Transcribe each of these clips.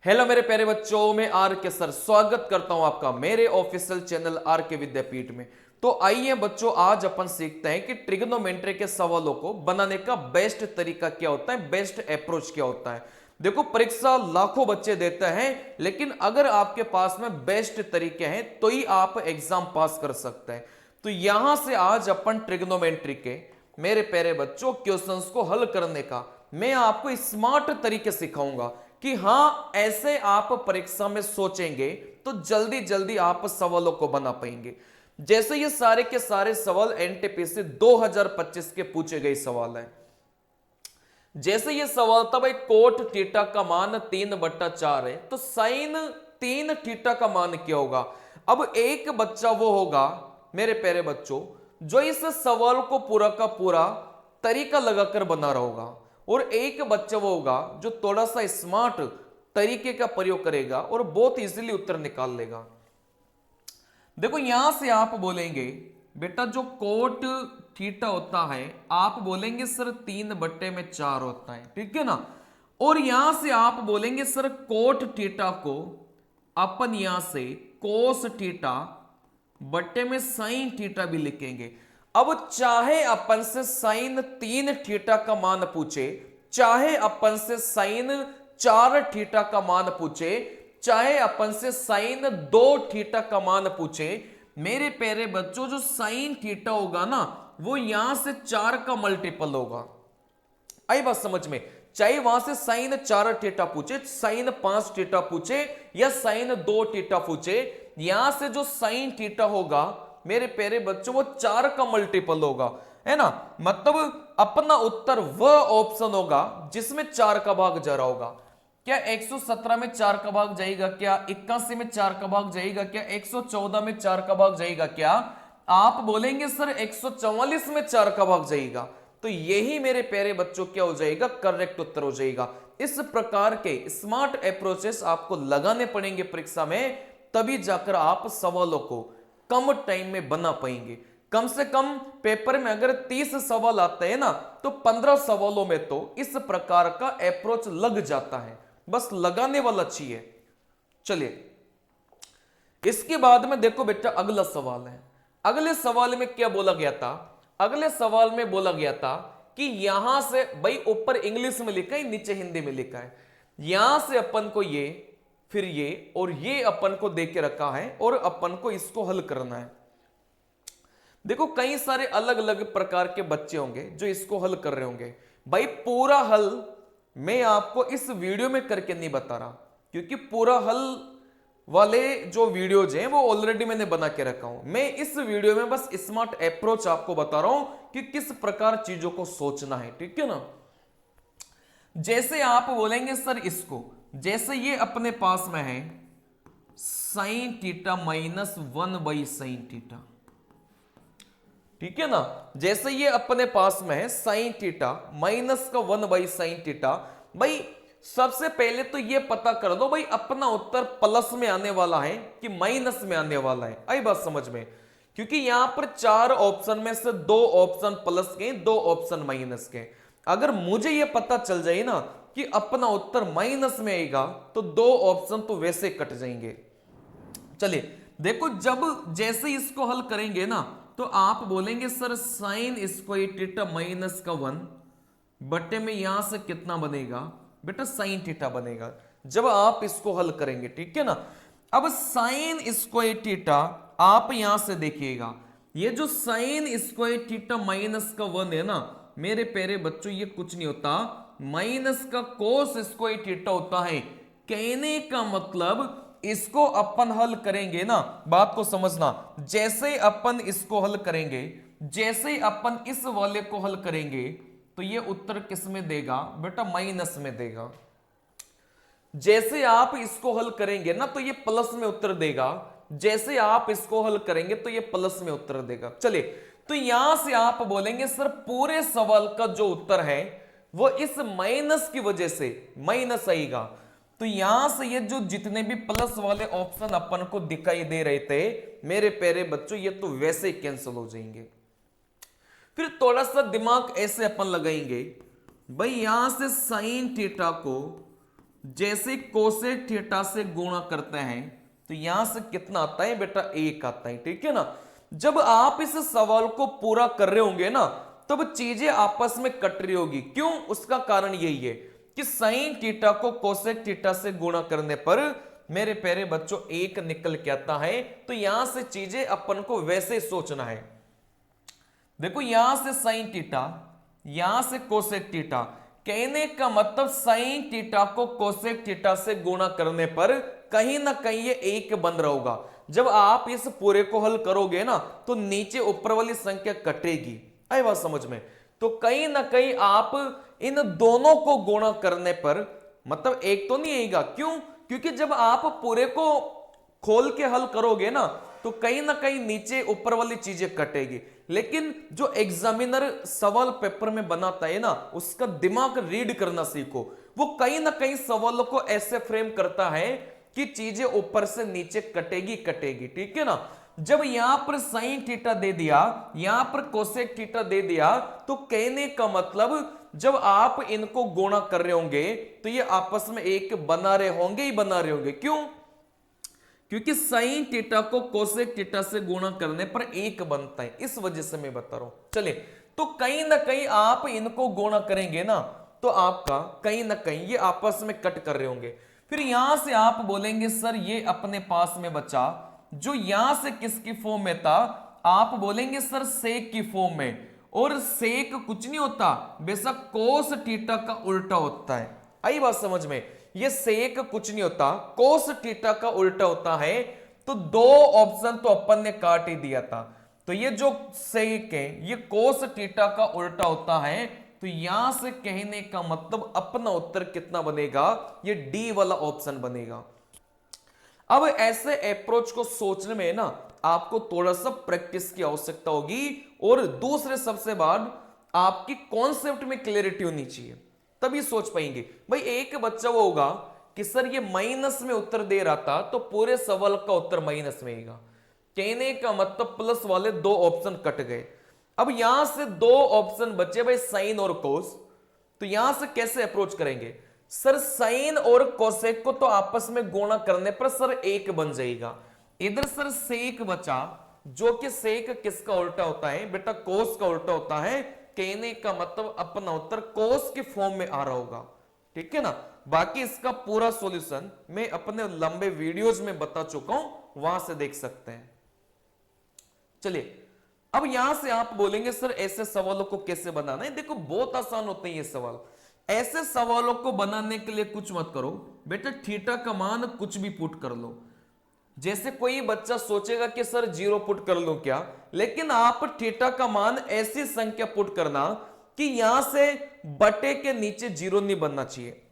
Hello मेरे प्यारे बच्चों, मैं आर के सर स्वागत करता हूं आपका मेरे ऑफिशियल चैनल आर के विद्यापीठ में। तो आइए बच्चों, आज अपन सीखते हैं कि ट्रिग्नोमेट्री के सवालों को बनाने का बेस्ट तरीका क्या होता है, बेस्ट अप्रोच क्या होता है। देखो, परीक्षा लाखों बच्चे देते हैं, लेकिन अगर आपके पास में बेस्ट तरीके हैं तो ही आप एग्जाम पास कर सकते हैं। तो यहां से आज अपन ट्रिग्नोमेट्री के मेरे प्यारे बच्चों क्वेश्चंस को हल करने का मैं आपको स्मार्ट तरीके सिखाऊंगा कि हां, ऐसे आप परीक्षा में सोचेंगे तो जल्दी जल्दी आप सवालों को बना पाएंगे। जैसे ये सारे के सारे सवाल एनटीपीसी 2025 के पूछे गए सवाल हैं। जैसे ये सवाल था भाई, कोट थीटा का मान 3/4 है, तो साइन 3 थीटा का मान क्या होगा। अब एक बच्चा वो होगा मेरे प्यारे बच्चों जो इस सवाल को पूरा का पूरा तरीका लगाकर बना रहा होगा, और एक बच्चा वो होगा जो थोड़ा सा स्मार्ट तरीके का प्रयोग करेगा और बहुत इजीली उत्तर निकाल लेगा। देखो, यहां से आप बोलेंगे बेटा जो कोट थीटा होता है, आप बोलेंगे सर 3/4 होता है, ठीक है ना। और यहां से आप बोलेंगे सर कोट थीटा को अपन यहां से कोस थीटा बट्टे में साइन थीटा भी लिखेंगे। अब चाहे अपन से साइन 3 थीटा का मान पूछे, चाहे अपन से साइन 4 थीटा का मान पूछे, चाहे अपन से साइन 2 थीटा का मान पूछे, मेरे प्यारे बच्चों जो साइन थीटा होगा ना, वो यहां से 4 का मल्टीपल होगा। आई बात समझ में। चाहे वहां से साइन 4 थीटा पूछे, साइन 5 थीटा पूछे, या साइन 2 थीटा पूछे, यहां से जो साइन थीटा होगा मेरे प्यारे बच्चों वो 4 का मल्टीपल होगा, है ना। मतलब अपना उत्तर वह ऑप्शन होगा जिसमें 4 का भाग जा रहा होगा। क्या 117 में 4 का भाग जाएगा? क्या 81 में 4 का भाग जाएगा? क्या 114 में 4 का भाग जाएगा? क्या आप बोलेंगे सर 144 में 4 का भाग जाएगा? तो यही मेरे प्यारे बच्चों क्या हो जाएगा, करेक्ट उत्तर हो जाएगा। इस प्रकार के स्मार्ट अप्रोचेस आपको लगाने पड़ेंगे परीक्षा में, तभी जाकर आप सवालों को कम टाइम में बना पाएंगे। कम से कम पेपर में अगर 30 सवाल आते हैं ना, तो 15 सवालों में तो इस प्रकार का अप्रोच लग जाता है। बस लगाने वाला चाहिए। चलिए, इसके बाद में देखो बेटा, अगला सवाल है। अगले सवाल में क्या बोला गया था? अगले सवाल में बोला गया था कि यहां से भाई, ऊपर इंग्लिश में लिखा है, नीचे हिंदी में लिखा है, यहां से अपन को ये, फिर ये और ये अपन को दे के रखा है, और अपन को इसको हल करना है। देखो, कई सारे अलग अलग प्रकार के बच्चे होंगे जो इसको हल कर रहे होंगे। भाई, पूरा हल मैं आपको इस वीडियो में करके नहीं बता रहा, क्योंकि पूरा हल वाले जो वीडियोज हैं वो ऑलरेडी मैंने बना के रखा हूं। मैं इस वीडियो में बस स्मार्ट अप्रोच आपको बता रहा हूं कि किस प्रकार चीजों को सोचना है, ठीक है ना। जैसे आप बोलेंगे सर इसको, जैसे ये अपने पास में है साइन थीटा माइनस 1/साइन थीटा, ठीक है ना। जैसे ये अपने पास में है साइन थीटा माइनस का 1/साइन थीटा, भाई सबसे पहले तो ये पता कर दो भाई, अपना उत्तर प्लस में आने वाला है कि माइनस में आने वाला है। आई बात समझ में। क्योंकि यहां पर 4 ऑप्शन में से 2 ऑप्शन प्लस के, 2 ऑप्शन माइनस के। अगर मुझे ये पता चल जाए ना कि अपना उत्तर माइनस में आएगा, तो 2 ऑप्शन तो वैसे कट जाएंगे। चलिए देखो, जब जैसे इसको हल करेंगे ना, तो आप बोलेंगे sir sign square theta minus का 1 बटे में यहां से कितना बनेगा बेटा, साइन थीटा बनेगा जब आप इसको हल करेंगे, ठीक है ना। अब साइन स्क्वायर थीटा आप यहां से देखिएगा, ये जो साइन स्क्वायर थीटा माइनस का 1 है ना मेरे प्यारे बच्चों, ये कुछ नहीं होता, माइनस का कोस स्क्वायर थीटा होता है। कहने का मतलब इसको अपन हल करेंगे ना, बात को समझना, जैसे अपन इसको हल करेंगे, जैसे अपन इस वाले को हल करेंगे, तो ये उत्तर किस में देगा बेटा, माइनस में देगा। जैसे आप इसको हल करेंगे ना, तो ये प्लस में उत्तर देगा, जैसे आप इसको हल करेंगे तो ये प्लस में उत्तर देगा। चलिए, तो यहां से आप बोलेंगे सर पूरे सवाल का जो उत्तर है वो इस माइनस की वजह से माइनस आएगा। तो यहां से ये जो जितने भी प्लस वाले ऑप्शन अपन को दिखाई दे रहे थे मेरे प्यारे बच्चों, ये तो वैसे ही कैंसिल हो जाएंगे। फिर थोड़ा सा दिमाग ऐसे अपन लगाएंगे, भाई यहां से साइन थीटा को जैसे कोसेक थीटा से गुणा करते हैं तो यहां से कितना आता है बेटा, 1 आता है, ठीक है ना। जब आप इस सवाल को पूरा कर रहे होंगे ना तब चीजें आपस में कट रही होगी। क्यों? उसका कारण यही है कि साइन थीटा को कोसेक थीटा से गुणा करने पर मेरे प्यारे बच्चों 1 निकल के आता है। तो यहां से चीजें अपन को वैसे सोचना है। देखो यहां से साइन थीटा, यहां से कोसेक थीटा, कहने का मतलब साइन थीटा को कोसेक थीटा से गुणा करने पर कहीं ना कहीं ये 1 बन रहा होगा। जब आप इस पूरे को हल करोगे ना तो नीचे ऊपर वाली संख्या कटेगी। आई बात समझ में? तो कहीं ना कहीं आप इन दोनों को गुणा करने पर मतलब 1 तो नहीं आएगा। क्यों? क्योंकि जब आप पूरे को खोल के हल करोगे ना तो कहीं ना कहीं नीचे ऊपर वाली चीजें कटेगी। लेकिन जो एग्जामिनर सवाल पेपर में बनाता है ना उसका दिमाग रीड करना सीखो। वो कहीं ना कहीं सवालों को ऐसे फ्रेम करता है कि चीजें ऊपर से नीचे कटेगी कटेगी, ठीक है ना। जब यहां पर साइन थीटा दे दिया, यहां पर कोसेक थीटा दे दिया, तो कहने का मतलब जब आप इनको गुणा कर रहे होंगे तो ये आपस में 1 बना रहे होंगे ही बना रहे होंगे। क्यों? क्योंकि साइन थीटा को कोसेक थीटा से गुणा करने पर 1 बनता है, इस वजह से मैं बता रहा हूं। चलिए, तो कहीं ना कहीं आप इनको गुणा करेंगे ना तो आपका कहीं ना कहीं ये आपस में कट कर रहे होंगे। फिर यहां से आप बोलेंगे सर ये अपने पास में बचा जो यहां से किसकी फॉर्म में था, आप बोलेंगे सर सेक की फॉर्म में। और सेक कुछ नहीं होता, बेशक कोस थीटा का उल्टा होता है। आई बात समझ में? ये सेक कुछ नहीं होता, कोस थीटा का उल्टा होता है। तो 2 ऑप्शन तो अपन ने काट ही दिया था। तो ये जो सेक है ये कोस थीटा का उल्टा होता है। तो यहां से कहने का मतलब अपना उत्तर कितना बनेगा, ये डी वाला ऑप्शन बनेगा। अब ऐसे अप्रोच को सोचने में ना आपको थोड़ा सा प्रैक्टिस की आवश्यकता होगी और दूसरे सबसे बाद आपकी कॉन्सेप्ट में क्लैरिटी होनी चाहिए, तभी सोच पाएंगे। भाई एक बच्चा वो होगा कि सर ये माइनस में उत्तर दे रहा था तो पूरे सवाल का उत्तर माइनस में आएगा। कहने का मतलब प्लस वाले 2 ऑप्शन कट गए। अब यहां से 2 ऑप्शन बचे भाई, साइन और कोस। तो यहां से कैसे अप्रोच करेंगे? सर साइन और कोसेक को तो आपस में गुणा करने पर सर 1 बन जाएगा। इधर सर सेक बचा जो कि सेक किसका उल्टा होता है बेटा, कोस का उल्टा होता है। कहने का मतलब अपना उत्तर कोस की फॉर्म में आ रहा होगा, ठीक है ना। बाकी इसका पूरा सॉल्यूशन मैं अपने लंबे वीडियोस में बता चुका हूं, वहां से देख सकते हैं। चलिए, अब यहां से आप बोलेंगे सर ऐसे सवालों को कैसे बनाना है। देखो बहुत आसान होते हैं ये सवाल। ऐसे सवालों को बनाने के लिए कुछ मत करो बेटा, थीटा का मान कुछ भी पुट कर लो। जैसे कोई बच्चा सोचेगा कि सर 0 पुट कर लो क्या, लेकिन आप थीटा का मान ऐसी संख्या पुट करना कि यहां से बटे के नीचे 0 नहीं बनना चाहिए।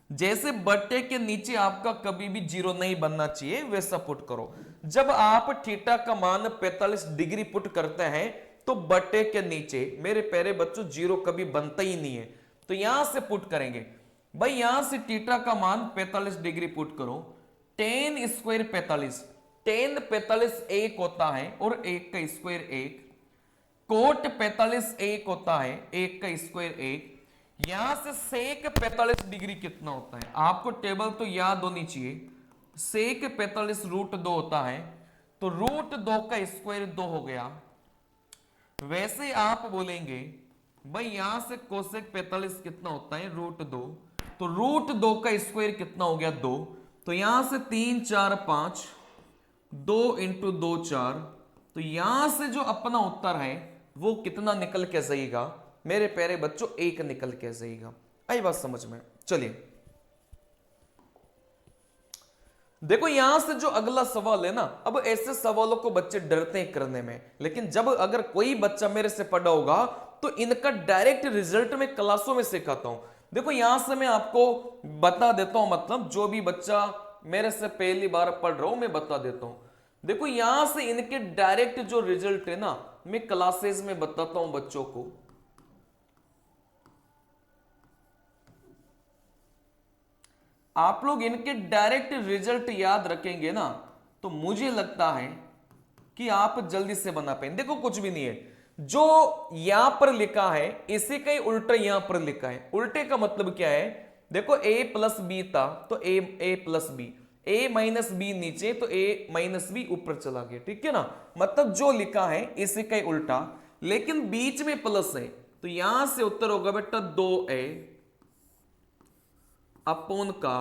जैसे बटे के नीचे आपका कभी भी 0 नहीं बनना चाहिए वैसा पुट करो। जब आप थीटा का मान 45 डिग्री पुट करते हैं तो बटे के नीचे मेरे प्यारे बच्चों 0 कभी बनता ही नहीं है। तो यहां से पुट करेंगे भाई, यहां से थीटा का मान 45 डिग्री पुट करो। 10 स्क्वायर 45, 10 45 1 होता है और 1 का स्क्वायर 1। कोट 45 1 होता है, 1 का स्क्वायर 1। यहां से सेक 45 डिग्री कितना होता है, आपको टेबल तो याद होनी चाहिए। सेक 45 रूट 2 होता है, तो रूट 2 का स्क्वायर 2 हो गया। वैसे आप बोलेंगे भाई यहां से कोसेक 45 कितना होता है, रूट 2। तो रूट 2 का स्क्वायर कितना हो गया, 2। तो यहां से 3 4 5, 2 इंटू 2 4। तो यहां से जो अपना उत्तर है वो कितना निकल के जाएगा मेरे प्यारे बच्चों, 1 निकल के जाएगा। आई बात समझ में? चलिए देखो यहां से जो अगला सवाल है ना, अब ऐसे सवालों को बच्चे डरते हैं करने में, लेकिन जब अगर कोई बच्चा मेरे से पढ़ा होगा तो इनका डायरेक्ट रिजल्ट मैं क्लासों में सिखाता हूं। देखो यहां से मैं आपको बता देता हूं, मतलब जो भी बच्चा मेरे से पहली बार पढ़ रहा हूं मैं बता देता हूं। देखो यहां से इनके डायरेक्ट जो रिजल्ट है ना मैं क्लासेस में बताता हूं बच्चों को। आप लोग इनके डायरेक्ट रिजल्ट याद रखेंगे ना तो मुझे लगता है कि आप जल्दी से बना पाएंगे। देखो कुछ भी नहीं है, जो यहां पर लिखा है इसी का ही उल्टा यहां पर लिखा है। उल्टे का मतलब क्या है, देखो a प्लस बी था तो a plus b, a minus b नीचे तो a माइनस बी ऊपर चला गया, ठीक है ना। मतलब जो लिखा है इसी का ही उल्टा, लेकिन बीच में प्लस है तो यहां से उत्तर होगा बेटा 2a अपोन का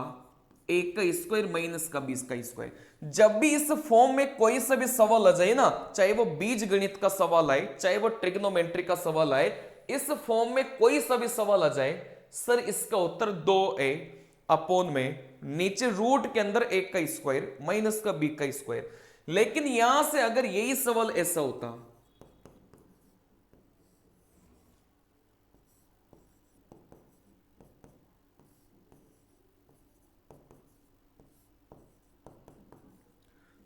a का स्क्वायर माइनस का b का स्क्वायर। जब भी इस फॉर्म में कोई सा भी सवाल आ जाए ना, चाहे वो बीज गणित का सवाल आए, चाहे वो ट्रिग्नोमेट्री का सवाल आए, इस फॉर्म में कोई सा भी सवाल आ जाए, सर इसका उत्तर 2a अपोन में नीचे रूट के अंदर a का स्क्वायर माइनस का b का स्क्वायर। लेकिन यहां से अगर यही सवाल ऐसा होता,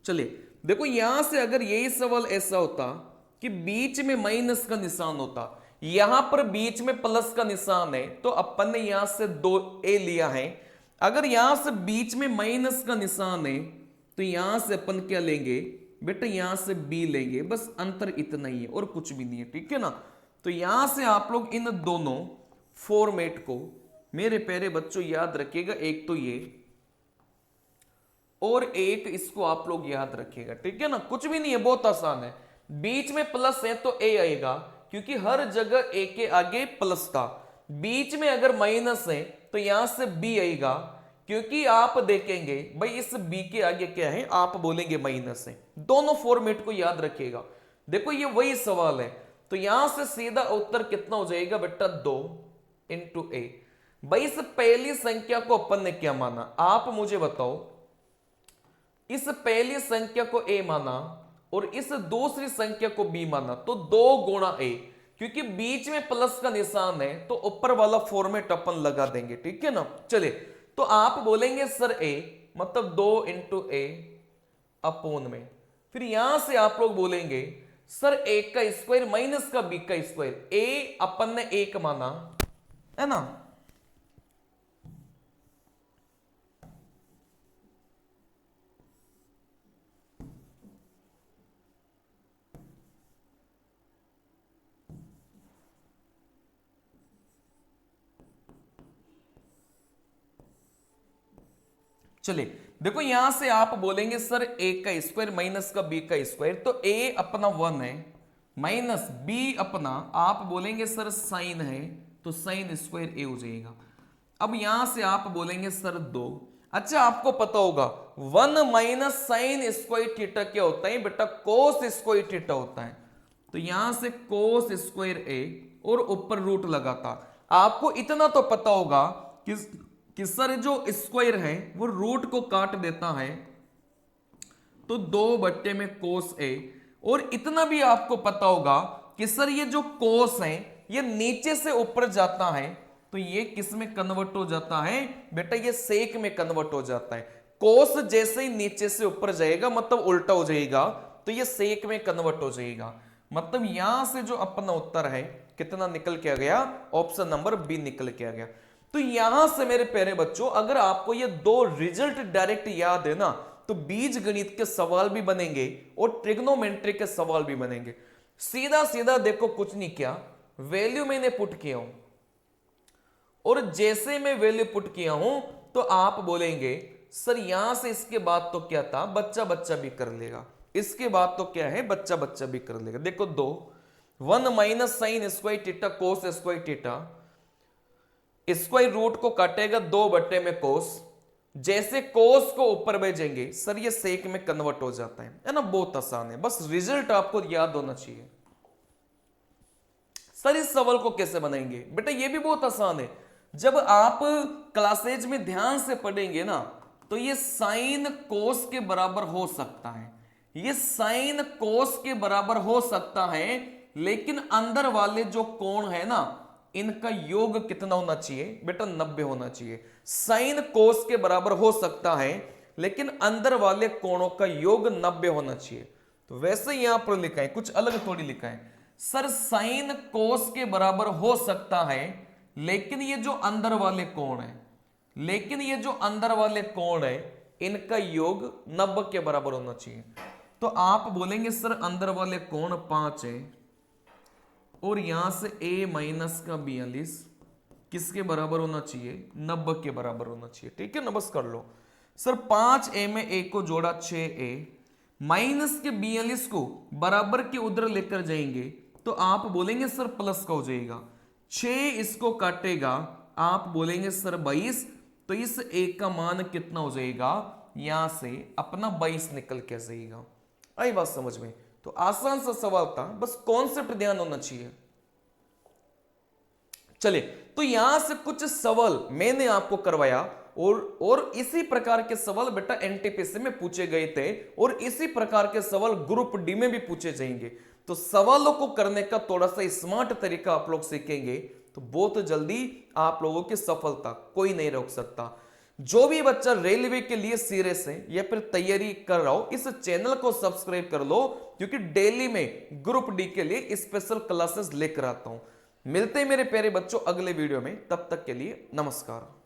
चलिए देखो यहां से अगर यही सवाल ऐसा होता कि बीच में माइनस का निशान होता, यहां पर बीच में प्लस का निशान है तो अपन ने यहां से 2a लिया है। अगर यहां से बीच में माइनस का निशान है तो यहां से अपन क्या लेंगे बेटा, यहां से b लेंगे, बस अंतर इतना ही है और कुछ भी नहीं है, ठीक है ना। तो यहां से आप लोग इन दोनों फॉर्मेट को मेरे प्यारे बच्चों याद रखिएगा, एक तो ये और एक इसको आप लोग याद रखिएगा, ठीक है ना। कुछ भी नहीं है, बहुत आसान है। बीच में प्लस है तो a आएगा क्योंकि हर जगह a के आगे प्लस था। बीच में अगर माइनस है तो यहां से b आएगा क्योंकि आप देखेंगे भाई इस b के आगे क्या है, आप बोलेंगे माइनस है। दोनों फॉर्मेट को याद रखिएगा। देखो ये वही सवाल है, तो यहां से सीधा उत्तर कितना हो जाएगा बेटा 2 इंटू a। भाई इस पहली संख्या को अपन ने क्या माना, आप मुझे बताओ। इस पहली संख्या को a माना और इस दूसरी संख्या को b माना, तो 2 गुणा a, क्योंकि बीच में प्लस का निशान है तो ऊपर वाला फॉर्मेट अपन लगा देंगे, ठीक है ना। चलिए तो आप बोलेंगे सर a मतलब 2 इंटू a अपोन में, फिर यहां से आप लोग बोलेंगे सर a का स्क्वायर माइनस का b का स्क्वायर। a अपन ने 1 माना है ना, चलिए देखो यहां से आप बोलेंगे सर a का स्क्वायर माइनस का b का स्क्वायर, तो a अपना 1 है माइनस b अपना आप बोलेंगे सर साइन है तो साइन स्क्वायर a हो जाएगा। अब यहां से आप बोलेंगे सर 2। अच्छा आपको पता होगा 1 माइनस साइन स्क्वायर थीटा क्या होता है बेटा, कोस स्क्वायर थीटा होता है। तो यहां से कोस स्क्वायर a और ऊपर रूट लगाता। आपको इतना तो पता होगा कि सर जो स्क्वायर है वो रूट को काट देता है तो 2 में कोस a, और इतना भी आपको पता होगा कि सर ये जो कोस है ये नीचे से ऊपर जाता है तो ये किस में कन्वर्ट हो जाता है बेटा, ये सेक में कन्वर्ट हो जाता है। कोस जैसे ही नीचे से ऊपर जाएगा मतलब उल्टा हो जाएगा तो ये सेक में कन्वर्ट हो जाएगा। मतलब यहां से जो अपना उत्तर है कितना निकल के आ गया, ऑप्शन नंबर बी निकल के आ गया। तो यहां से मेरे प्यारे बच्चों अगर आपको ये 2 रिजल्ट डायरेक्ट याद है ना, तो बीज गणित के सवाल भी बनेंगे और ट्रिग्नोमेट्री के सवाल भी बनेंगे। सीधा सीधा देखो कुछ नहीं किया, वैल्यू मैंने पुट किया हूं और जैसे मैं वैल्यू पुट किया हूं तो आप बोलेंगे सर यहां से इसके बाद तो क्या था, बच्चा बच्चा भी कर लेगा, इसके बाद तो क्या है बच्चा बच्चा भी कर लेगा। देखो 2 1 minus sine square theta cos square theta, square root को काटेगा 2 में कोस, जैसे कोस को ऊपर भेजेंगे सर ये सेक में कन्वर्ट हो जाता है ना। बहुत आसान है, बस रिजल्ट आपको याद होना चाहिए। सर इस सवाल को कैसे बनाएंगे बेटा, ये भी बहुत आसान है। जब आप क्लासेज में ध्यान से पढ़ेंगे ना तो ये साइन कोस के बराबर हो सकता है, ये साइन कोस के बराबर हो सकता है, लेकिन अंदर वाले जो कोण है ना इनका योग कितना होना चाहिए बेटा, 90 होना चाहिए। साइन कोस के बराबर हो सकता है लेकिन अंदर वाले कोणों का योग 90 होना चाहिए। तो वैसे यहां पर लिखा है, कुछ अलग थोड़ी लिखा है। सर साइन कोस के बराबर हो सकता है लेकिन ये जो अंदर वाले कोण है, लेकिन ये जो अंदर वाले कोण है इनका योग 90 के बराबर होना चाहिए। तो आप बोलेंगे सर अंदर वाले कोण 5 है और यहां से a माइनस का 42 किसके बराबर होना चाहिए, 90 के बराबर होना चाहिए। ठीक है ना, बस कर लो। सर 5a में a को जोड़ा 6a माइनस के 42 को बराबर के उधर लेकर जाएंगे तो आप बोलेंगे सर प्लस का हो जाएगा। 6 इसको काटेगा, आप बोलेंगे सर 22, तो इस एक का मान कितना हो जाएगा, यहां से अपना 22 निकल के जाएगा। आई बात समझ में? तो आसान सा सवाल था, बस कॉन्सेप्ट ध्यान होना चाहिए। चलिए, तो यहां से कुछ सवाल मैंने आपको करवाया और इसी प्रकार के सवाल बेटा एनटीपीसी में पूछे गए थे और इसी प्रकार के सवाल ग्रुप डी में भी पूछे जाएंगे। तो सवालों को करने का थोड़ा सा स्मार्ट तरीका आप लोग सीखेंगे तो बहुत जल्दी आप लोगों की सफलता कोई नहीं रोक सकता। जो भी बच्चा रेलवे के लिए सीरियस है या फिर तैयारी कर रहा हो, इस चैनल को सब्सक्राइब कर लो, क्योंकि डेली में ग्रुप डी के लिए स्पेशल क्लासेस लेकर आता हूं। मिलते हैं मेरे प्यारे बच्चों अगले वीडियो में, तब तक के लिए नमस्कार।